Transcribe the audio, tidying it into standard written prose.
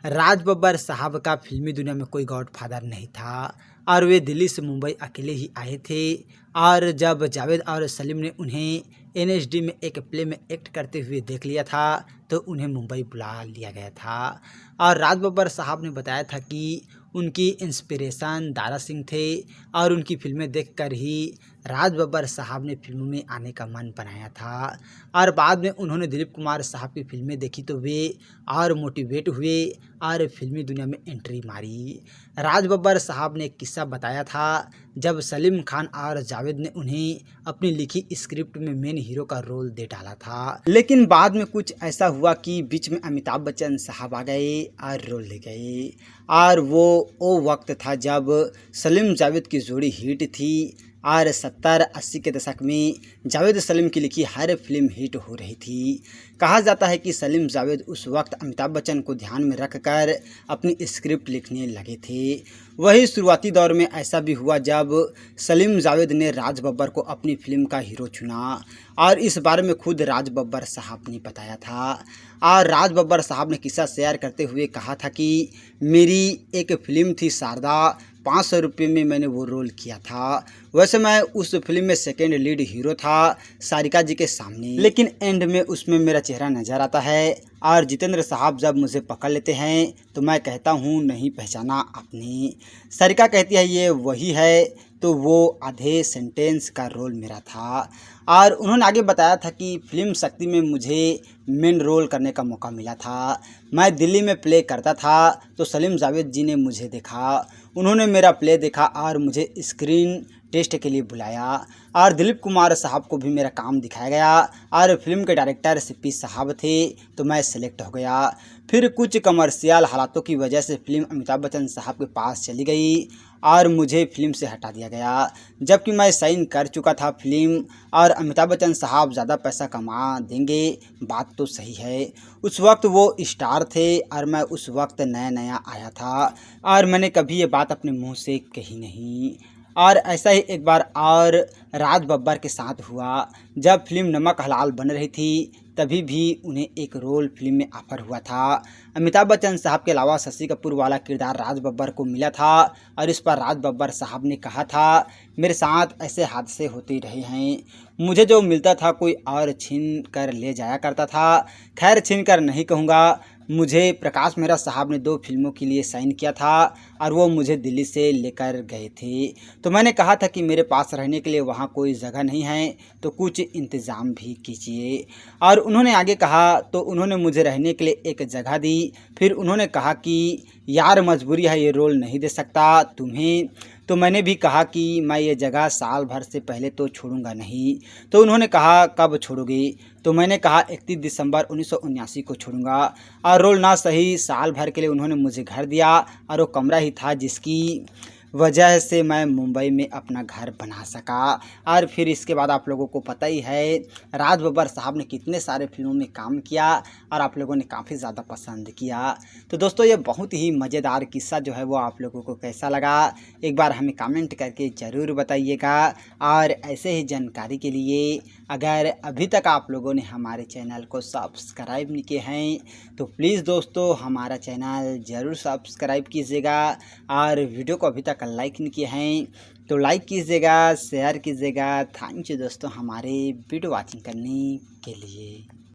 राज बब्बर साहब का फिल्मी दुनिया में कोई गॉडफादर नहीं था और वे दिल्ली से मुंबई अकेले ही आए थे। और जब जावेद और सलीम ने उन्हें एनएसडी में एक प्ले में एक्ट करते हुए देख लिया था तो उन्हें मुंबई बुला लिया गया था। और राज बब्बर साहब ने बताया था कि उनकी इंस्पिरेशन दारा सिंह थे और उनकी फिल्में देखकर ही राज बब्बर साहब ने फिल्मों में आने का मन बनाया था। और बाद में उन्होंने दिलीप कुमार साहब की फिल्में देखी तो वे और मोटिवेट हुए और फिल्मी दुनिया में एंट्री मारी। राज बब्बर साहब ने एक किस्सा बताया था जब सलीम खान और जावेद ने उन्हें अपनी लिखी स्क्रिप्ट में मेन हीरो का रोल दे डाला था, लेकिन बाद में कुछ ऐसा हुआ कि बीच में अमिताभ बच्चन साहब आ गए और रोल ले गए। और वो वक्त था जब सलीम जावेद की जोड़ी हिट थी और 70-80 के दशक में जावेद सलीम की लिखी हर फिल्म हिट हो रही थी। कहा जाता है कि सलीम जावेद उस वक्त अमिताभ बच्चन को ध्यान में रखकर अपनी स्क्रिप्ट लिखने लगे थे। वही शुरुआती दौर में ऐसा भी हुआ जब सलीम जावेद ने राज बब्बर को अपनी फिल्म का हीरो चुना और इस बारे में खुद राज बब्बर साहब ने बताया था। और राज बब्बर साहब ने किस्सा शेयर करते हुए कहा था कि मेरी एक फिल्म थी शारदा, 500 रुपये में मैंने वो रोल किया था। वैसे मैं उस फिल्म में सेकेंड लीड हीरो था सारिका जी के सामने, लेकिन एंड में उसमें मेरा चेहरा नज़र आता है और जितेंद्र साहब जब मुझे पकड़ लेते हैं तो मैं कहता हूँ नहीं पहचाना आपने। सारिका कहती है ये वही है, तो वो आधे सेंटेंस का रोल मेरा था। और उन्होंने आगे बताया था कि फिल्म शक्ति में मुझे मेन रोल करने का मौका मिला था। मैं दिल्ली में प्ले करता था तो सलीम जावेद जी ने मुझे देखा, उन्होंने मेरा प्ले देखा और मुझे स्क्रीन टेस्ट के लिए बुलाया और दिलीप कुमार साहब को भी मेरा काम दिखाया गया और फिल्म के डायरेक्टर सीपी साहब थे तो मैं सेलेक्ट हो गया। फिर कुछ कमर्शियल हालातों की वजह से फिल्म अमिताभ बच्चन साहब के पास चली गई और मुझे फिल्म से हटा दिया गया, जबकि मैं साइन कर चुका था फिल्म और अमिताभ बच्चन साहब ज़्यादा पैसा कमा देंगे। बात तो सही है, उस वक्त वो स्टार थे और मैं उस वक्त नया नया आया था और मैंने कभी ये बात अपने मुंह से कही नहीं। और ऐसा ही एक बार और राज बब्बर के साथ हुआ जब फिल्म नमक हलाल बन रही थी, तभी भी उन्हें एक रोल फिल्म में ऑफर हुआ था। अमिताभ बच्चन साहब के अलावा शशि कपूर वाला किरदार राज बब्बर को मिला था और इस पर राज बब्बर साहब ने कहा था मेरे साथ ऐसे हादसे होते रहे हैं, मुझे जो मिलता था कोई और छीन कर ले जाया करता था। खैर छीन कर नहीं कहूँगा, मुझे प्रकाश मेहरा साहब ने 2 फिल्मों के लिए साइन किया था और वो मुझे दिल्ली से लेकर गए थे, तो मैंने कहा था कि मेरे पास रहने के लिए वहाँ कोई जगह नहीं है तो कुछ इंतज़ाम भी कीजिए। और उन्होंने आगे कहा तो उन्होंने मुझे रहने के लिए एक जगह दी। फिर उन्होंने कहा कि यार मजबूरी है, ये रोल नहीं दे सकता तुम्हें। तो मैंने भी कहा कि मैं ये जगह साल भर से पहले तो छोड़ूंगा नहीं। तो उन्होंने कहा कब छोड़ोगे? तो मैंने कहा 31 दिसंबर 1979 को छोड़ूंगा। और रोल ना सही साल भर के लिए उन्होंने मुझे घर दिया और वो कमरा ही था जिसकी वजह से मैं मुंबई में अपना घर बना सका। और फिर इसके बाद आप लोगों को पता ही है राज बब्बर साहब ने कितने सारे फिल्मों में काम किया और आप लोगों ने काफ़ी ज़्यादा पसंद किया। तो दोस्तों ये बहुत ही मज़ेदार किस्सा जो है वो आप लोगों को कैसा लगा एक बार हमें कमेंट करके ज़रूर बताइएगा। और ऐसे ही जानकारी के लिए अगर अभी तक आप लोगों ने हमारे चैनल को सब्सक्राइब नहीं किए हैं तो प्लीज़ दोस्तों हमारा चैनल ज़रूर सब्सक्राइब कीजिएगा और वीडियो को अभी तक लाइक नहीं किए हैं तो लाइक कीजिएगा, शेयर कीजिएगा। थैंक यू दोस्तों हमारे वीडियो वॉचिंग करने के लिए।